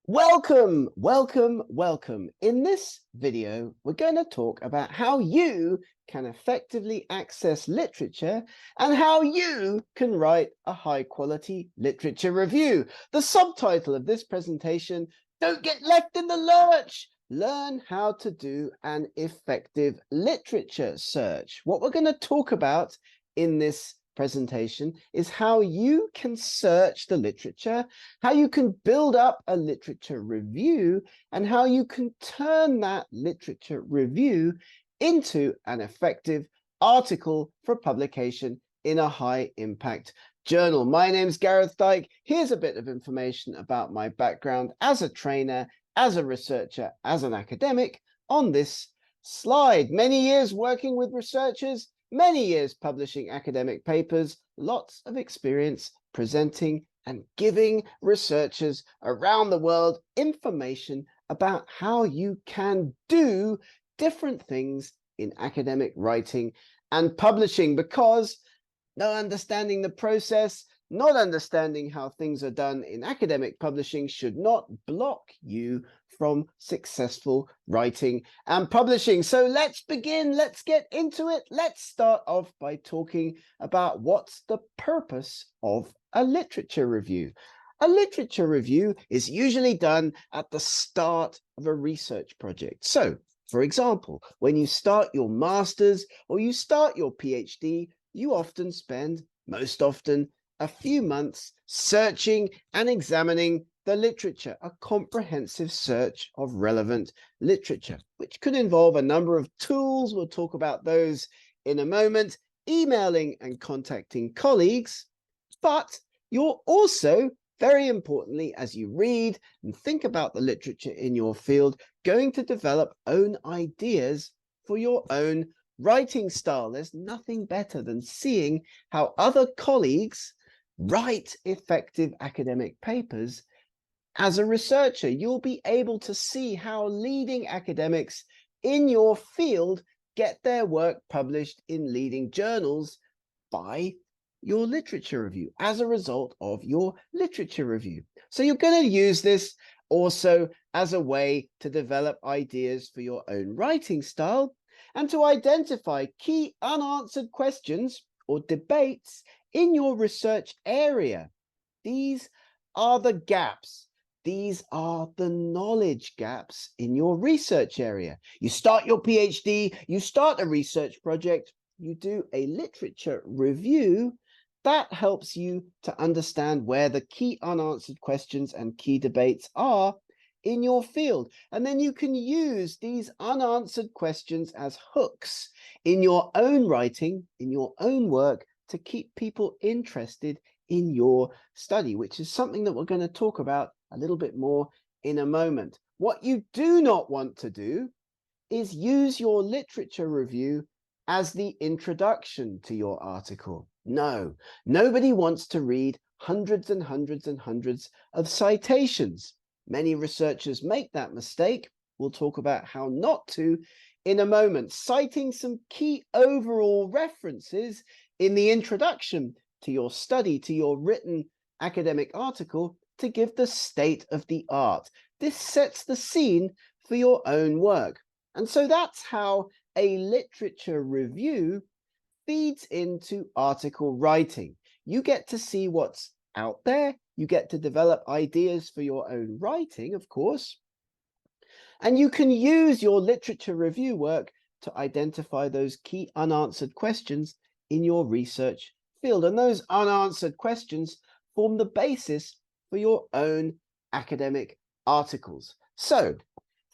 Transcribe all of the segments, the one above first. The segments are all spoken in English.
Welcome, welcome, welcome. In this video, we're going to talk about how you can effectively access literature and how you can write a high quality literature review. The subtitle of this presentation, Don't Get Left in the Lurch. Learn how to do an effective literature search. What we're going to talk about in this presentation is how you can search the literature, how you can build up a literature review, and how you can turn that literature review into an effective article for publication in a high impact journal. My name's Gareth Dyke. Here's a bit of information about my background as a trainer, as a researcher, as an academic on this slide. Many years working with researchers, many years publishing academic papers, lots of experience presenting and giving researchers around the world information about how you can do different things in academic writing and publishing, because not understanding the process, not understanding how things are done in academic publishing should not block you from successful writing and publishing. So let's begin. Let's get into it. Let's start off by talking about what's the purpose of a literature review. A literature review is usually done at the start of a research project. So, for example, when you start your master's or you start your PhD, you often spend, most often, a few months searching and examining the literature, a comprehensive search of relevant literature, which could involve a number of tools. We'll talk about those in a moment, emailing and contacting colleagues, but you're also, very importantly, as you read and think about the literature in your field, going to develop own ideas for your own writing style. There's nothing better than seeing how other colleagues write effective academic papers. As a researcher, you'll be able to see how leading academics in your field get their work published in leading journals by your literature review, as a result of your literature review. So you're going to use this also as a way to develop ideas for your own writing style and to identify key unanswered questions or debates in your research area. These are the gaps. These are the knowledge gaps in your research area. You start your PhD, you start a research project, you do a literature review. That helps you to understand where the key unanswered questions and key debates are in your field. And then you can use these unanswered questions as hooks in your own writing, in your own work, to keep people interested in your study, which is something that we're going to talk about a little bit more in a moment. What you do not want to do is use your literature review as the introduction to your article. No, nobody wants to read hundreds and hundreds and hundreds of citations. Many researchers make that mistake. We'll talk about how not to in a moment. Citing some key overall references in the introduction to your study, to your written academic article, to give the state of the art. This sets the scene for your own work. And so that's how a literature review feeds into article writing. You get to see what's out there. You get to develop ideas for your own writing, of course. And you can use your literature review work to identify those key unanswered questions in your research field. And those unanswered questions form the basis for your own academic articles. So,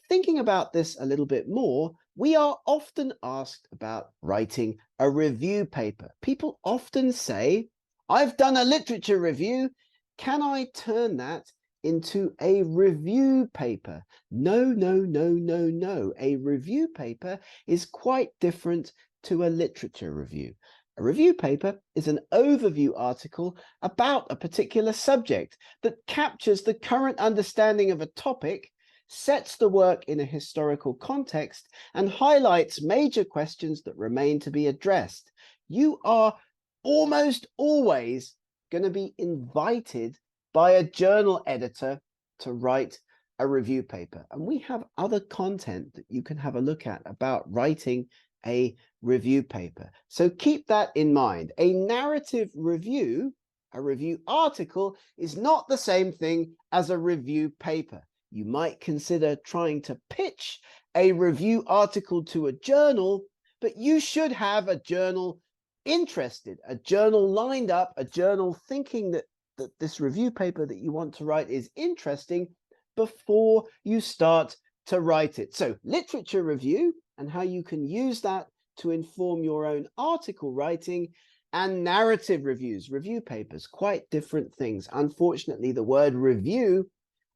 thinking about this a little bit more, we are often asked about writing a review paper. People often say, I've done a literature review. Can I turn that into a review paper? No, no, no, no, no. A review paper is quite different to a literature review. A review paper is an overview article about a particular subject that captures the current understanding of a topic, sets the work in a historical context, and highlights major questions that remain to be addressed. You are almost always going to be invited by a journal editor to write a review paper. And we have other content that you can have a look at about writing a review paper. So keep that in mind. A narrative review, a review article, is not the same thing as a review paper. You might consider trying to pitch a review article to a journal, but you should have a journal interested, a journal lined up, a journal thinking that this review paper that you want to write is interesting before you start to write it. So literature review and how you can use that to inform your own article writing, and narrative reviews, review papers, quite different things. Unfortunately, the word review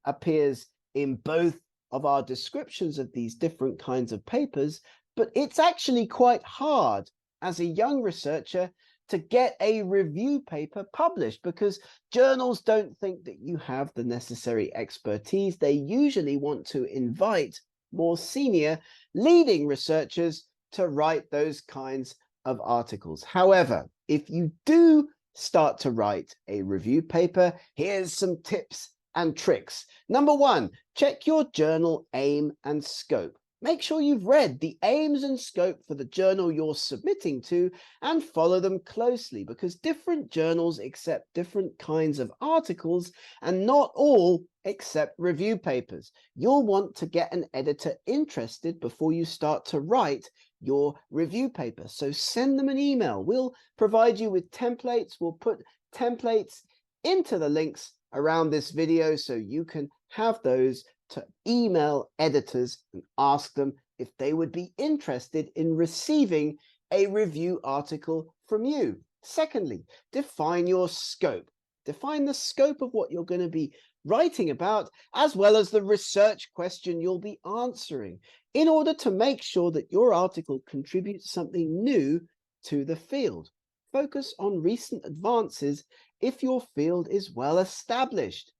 appears in both of our descriptions of these different kinds of papers, but it's actually quite hard as a young researcher to get a review paper published because journals don't think that you have the necessary expertise. They usually want to invite more senior leading researchers to write those kinds of articles. However, if you do start to write a review paper, here's some tips and tricks. Number one, check your journal aim and scope. Make sure you've read the aims and scope for the journal you're submitting to and follow them closely because different journals accept different kinds of articles and not all accept review papers. You'll want to get an editor interested before you start to write your review paper. So send them an email. We'll provide you with templates. We'll put templates into the links around this video so you can have those to email editors and ask them if they would be interested in receiving a review article from you. Secondly, define your scope. Define the scope of what you're going to be writing about, as well as the research question you'll be answering, in order to make sure that your article contributes something new to the field. Focus on recent advances if your field is well established.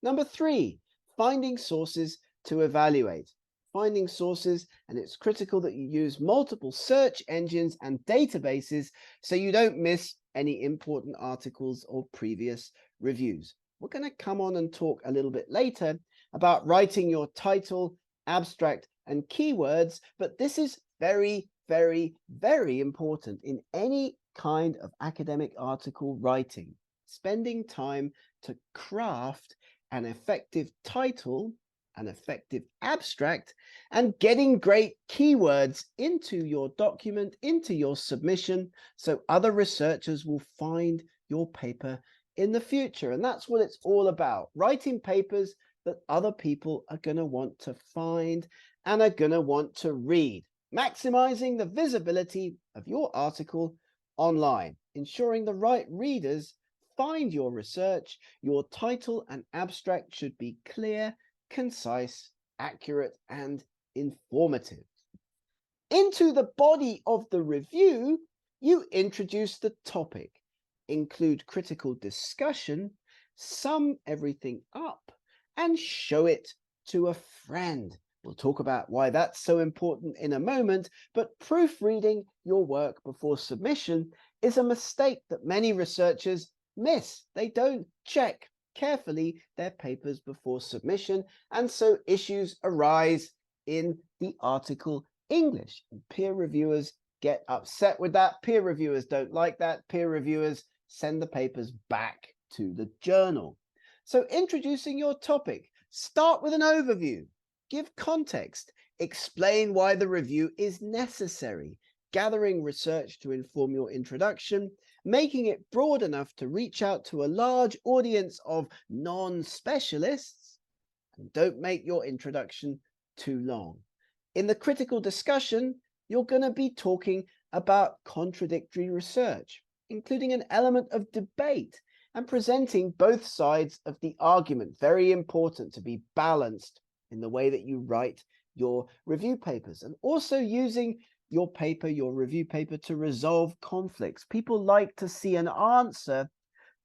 Number three, finding sources to evaluate. Finding sources, and it's critical that you use multiple search engines and databases so you don't miss any important articles or previous reviews. We're going to come on and talk a little bit later about writing your title, abstract, and keywords, but this is very, very, very important in any kind of academic article writing. Spending time to craft an effective title, an effective abstract, and getting great keywords into your document, into your submission, so other researchers will find your paper in the future. And that's what it's all about, writing papers that other people are going to want to find and are going to want to read, maximizing the visibility of your article online, ensuring the right readers find your research. Your title and abstract should be clear, concise, accurate, and informative. Into the body of the review, you introduce the topic, include critical discussion, sum everything up, and show it to a friend. We'll talk about why that's so important in a moment, but proofreading your work before submission is a mistake that many researchers miss. They don't check carefully their papers before submission, and so issues arise in the article English. And peer reviewers get upset with that. Peer reviewers don't like that. Peer reviewers send the papers back to the journal. So introducing your topic, start with an overview, give context, explain why the review is necessary, gathering research to inform your introduction, making it broad enough to reach out to a large audience of non-specialists, and don't make your introduction too long. In the critical discussion, you're going to be talking about contradictory research, including an element of debate and presenting both sides of the argument. Very important to be balanced in the way that you write your review papers, and also using your paper, your review paper, to resolve conflicts. People like to see an answer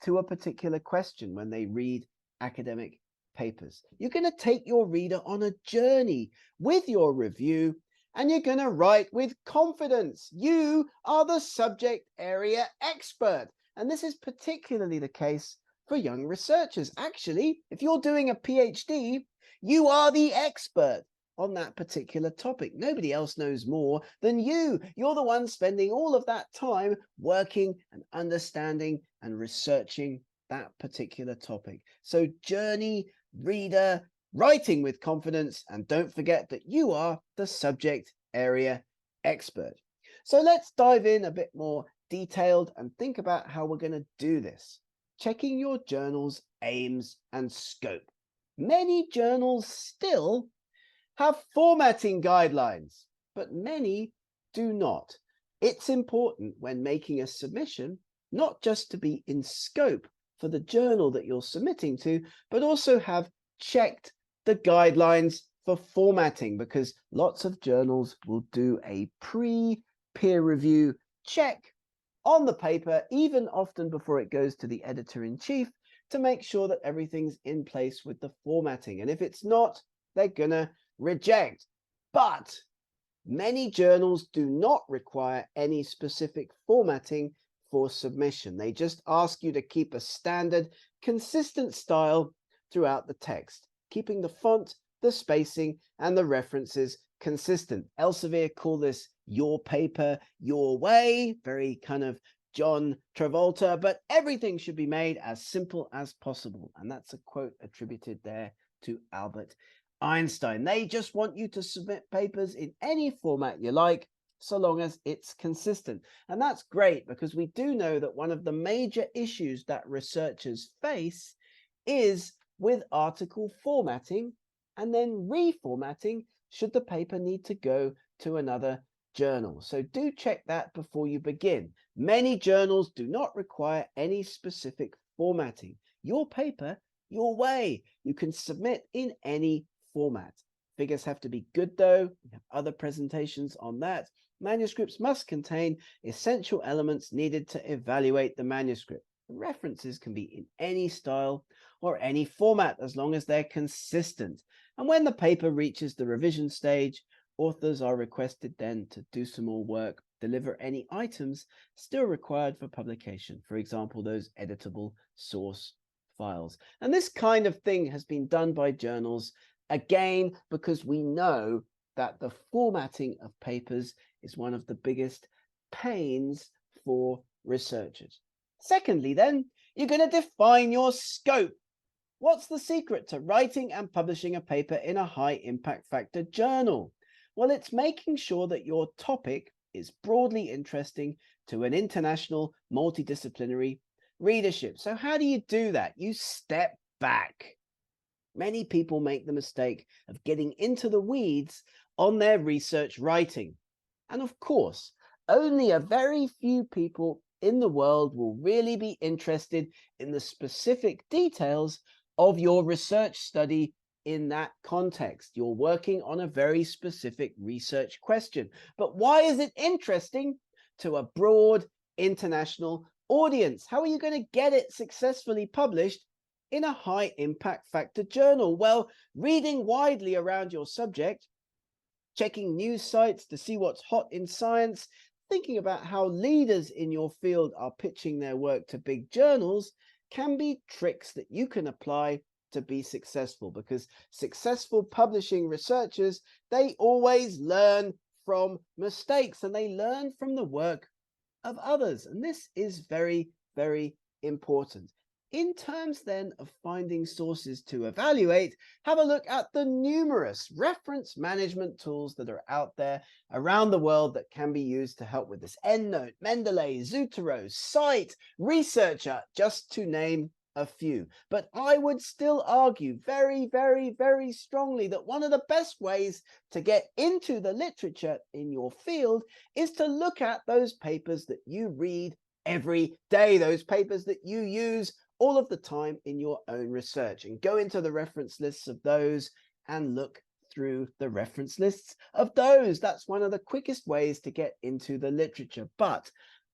to a particular question when they read academic papers. You're going to take your reader on a journey with your review, and you're going to write with confidence. You are the subject area expert. And this is particularly the case for young researchers. Actually, if you're doing a PhD, You are the expert on that particular topic. Nobody else knows more than you. You're the one spending all of that time working and understanding and researching that particular topic. So journey, reader, writing with confidence, and don't forget that you are the subject area expert. So let's dive in a bit more detailed and think about how we're going to do this. Checking your journal's aims and scope. Many journals still have formatting guidelines, but many do not. It's important when making a submission, not just to be in scope for the journal that you're submitting to, but also have checked the guidelines for formatting, because lots of journals will do a pre-peer review check on the paper, even often before it goes to the editor-in-chief, to make sure that everything's in place with the formatting. And if it's not, they're gonna reject. But many journals do not require any specific formatting for submission. They just ask you to keep a standard, consistent style throughout the text, keeping the font, the spacing, and the references consistent. Elsevier call this your paper, your way, very kind of John Travolta, but everything should be made as simple as possible. And that's a quote attributed there to Albert Einstein. They just want you to submit papers in any format you like, so long as it's consistent. And that's great, because we do know that one of the major issues that researchers face is with article formatting and then reformatting should the paper need to go to another journal. So do check that before you begin. Many journals do not require any specific formatting. Your paper, your way. You can submit in any format. Figures have to be good though. We have other presentations on that. Manuscripts must contain essential elements needed to evaluate the manuscript. References can be in any style or any format as long as they're consistent. And when the paper reaches the revision stage, authors are requested then to do some more work, deliver any items still required for publication. For example, those editable source files. And this kind of thing has been done by journals, again, because we know that the formatting of papers is one of the biggest pains for researchers. Secondly, then, you're going to define your scope. What's the secret to writing and publishing a paper in a high impact factor journal? Well, it's making sure that your topic is broadly interesting to an international multidisciplinary readership. So how do you do that? You step back. Many people make the mistake of getting into the weeds on their research writing. And of course, only a very few people in the world will really be interested in the specific details of your research study in that context. You're working on a very specific research question. But why is it interesting to a broad international audience? How are you going to get it successfully published in a high impact factor journal? Well, reading widely around your subject, checking news sites to see what's hot in science, thinking about how leaders in your field are pitching their work to big journals can be tricks that you can apply to be successful, because successful publishing researchers, they always learn from mistakes and they learn from the work of others. And this is very, very important. In terms then of finding sources to evaluate, have a look at the numerous reference management tools that are out there around the world that can be used to help with this. EndNote, Mendeley, Zotero, Cite, Researcher, just to name a few. But I would still argue very, very, very strongly that one of the best ways to get into the literature in your field is to look at those papers that you read every day, those papers that you use all of the time in your own research, and go into the reference lists of those and look through the reference lists of those. That's one of the quickest ways to get into the literature. But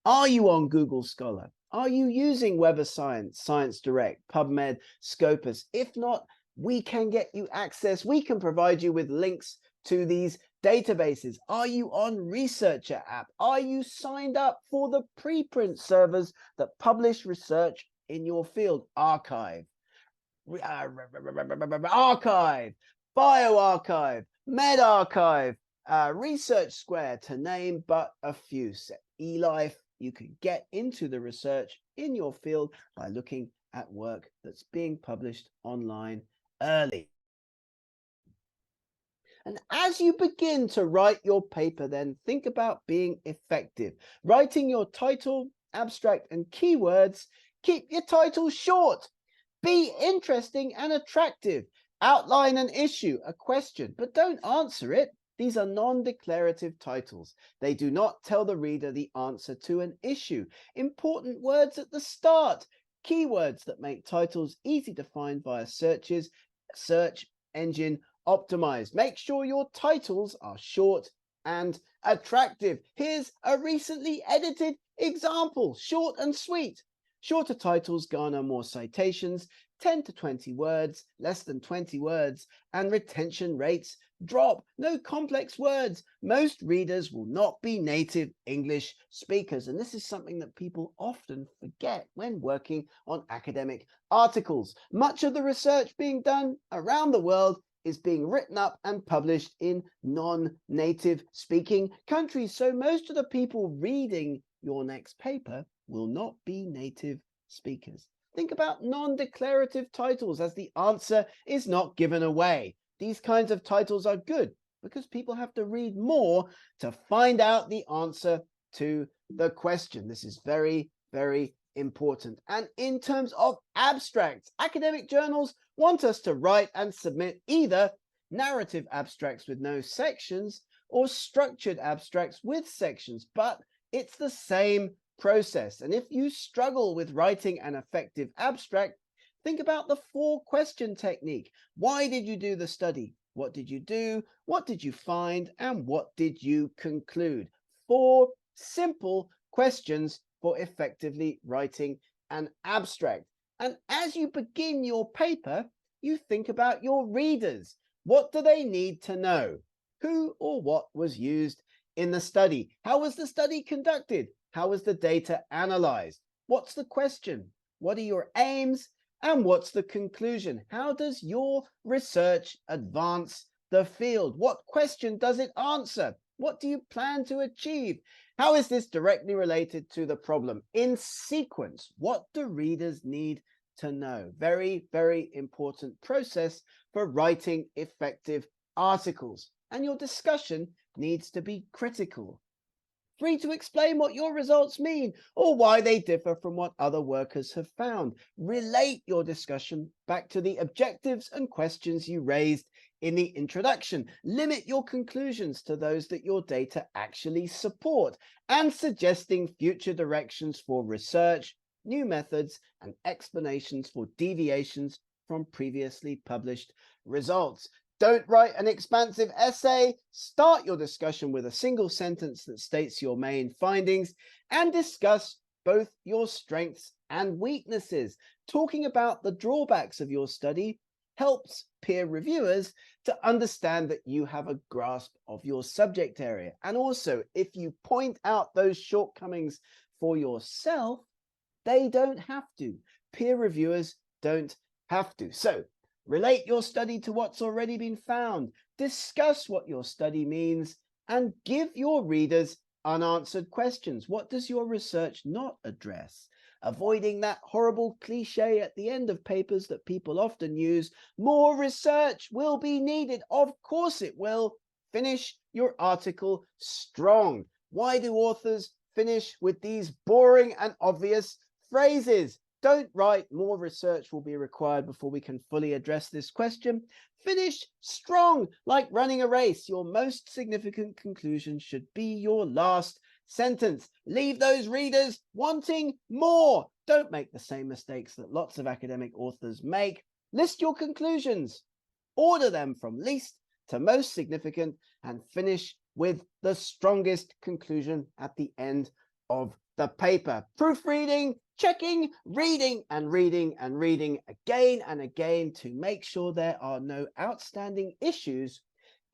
are you on Google Scholar? Are you using Web of Science, Science Direct, PubMed, Scopus? If not, we can get you access. We can provide you with links to these databases. Are you on Researcher app? Are you signed up for the preprint servers that publish research in your field? Archive, bioarchive, medRxiv, research square, to name but a few. So eLife, you can get into the research in your field by looking at work that's being published online early. And as you begin to write your paper, then think about being effective. Writing your title, abstract, and keywords. Keep your title short. Be interesting and attractive. Outline an issue, a question, but don't answer it. These are non-declarative titles. They do not tell the reader the answer to an issue. Important words at the start. Keywords that make titles easy to find via searches, search engine optimized. Make sure your titles are short and attractive. Here's a recently edited example, short and sweet. Shorter titles garner more citations, 10 to 20 words, less than 20 words, and retention rates drop. No complex words. Most readers will not be native English speakers, and this is something that people often forget when working on academic articles. Much of the research being done around the world is being written up and published in non-native speaking countries. So most of the people reading your next paper will not be native speakers. Think about non-declarative titles, as the answer is not given away. These kinds of titles are good because people have to read more to find out the answer to the question. This is very, very important. And in terms of abstracts, academic journals want us to write and submit either narrative abstracts with no sections or structured abstracts with sections, but it's the same process. And if you struggle with writing an effective abstract, think about the 4-question technique. Why did you do the study? What did you do? What did you find? And what did you conclude? 4 simple questions for effectively writing an abstract. And as you begin your paper, you think about your readers. What do they need to know? Who or what was used in the study? How was the study conducted? How was the data analyzed? What's the question? What are your aims? And what's the conclusion? How does your research advance the field? What question does it answer? What do you plan to achieve? How is this directly related to the problem? In sequence, what do readers need to know? Very, very important process for writing effective articles. And your discussion needs to be critical. Free to explain what your results mean or why they differ from what other workers have found. Relate your discussion back to the objectives and questions you raised in the introduction. Limit your conclusions to those that your data actually support, and suggesting future directions for research, new methods, and explanations for deviations from previously published results. Don't write an expansive essay. Start your discussion with a single sentence that states your main findings, and discuss both your strengths and weaknesses. Talking about the drawbacks of your study helps peer reviewers to understand that you have a grasp of your subject area. And also, if you point out those shortcomings for yourself, they don't have to. Peer reviewers don't have to. So, relate your study to what's already been found. Discuss what your study means and give your readers unanswered questions. What does your research not address? Avoiding that horrible cliche at the end of papers that people often use. More research will be needed. Of course it will. Finish your article strong. Why do authors finish with these boring and obvious phrases? Don't write more research will be required before we can fully address this question. Finish strong, like running a race. Your most significant conclusion should be your last sentence. Leave those readers wanting more. Don't make the same mistakes that lots of academic authors make. List your conclusions. Order them from least to most significant, and finish with the strongest conclusion at the end of the paper. Proofreading, checking, reading and reading and reading again and again to make sure there are no outstanding issues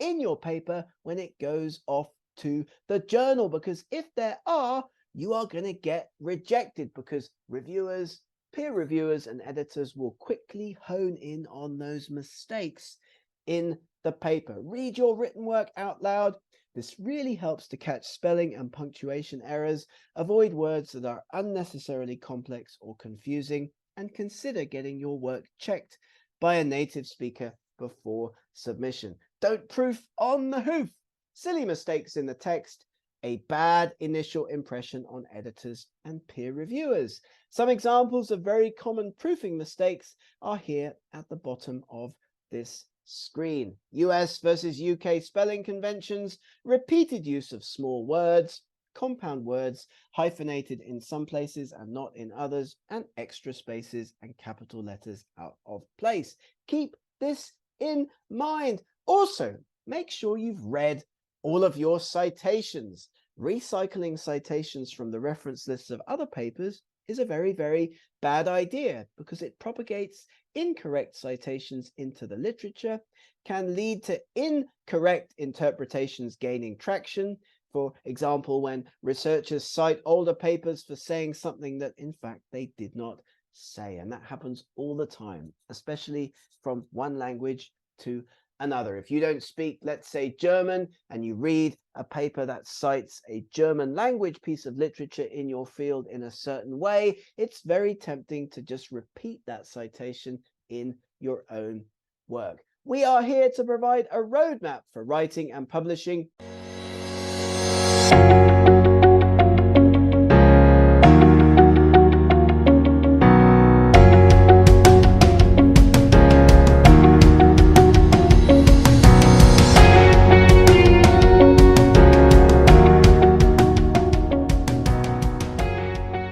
in your paper when it goes off to the journal, because if there are, you are going to get rejected, because reviewers, peer reviewers and editors will quickly hone in on those mistakes in the paper. Read your written work out loud. This really helps to catch spelling and punctuation errors, avoid words that are unnecessarily complex or confusing, and consider getting your work checked by a native speaker before submission. Don't proof on the hoof. Silly mistakes in the text, a bad initial impression on editors and peer reviewers. Some examples of very common proofing mistakes are here at the bottom of this screen. US versus UK spelling conventions, repeated use of small words, compound words, hyphenated in some places and not in others, and extra spaces and capital letters out of place. Keep this in mind. Also, make sure you've read all of your citations. Recycling citations from the reference lists of other papers is a very, very bad idea because it propagates incorrect citations into the literature, can lead to incorrect interpretations gaining traction. For example, when researchers cite older papers for saying something that in fact they did not say. And that happens all the time, especially from one language to another. If you don't speak, let's say, German, and you read a paper that cites a German language piece of literature in your field in a certain way, it's very tempting to just repeat that citation in your own work. We are here to provide a roadmap for writing and publishing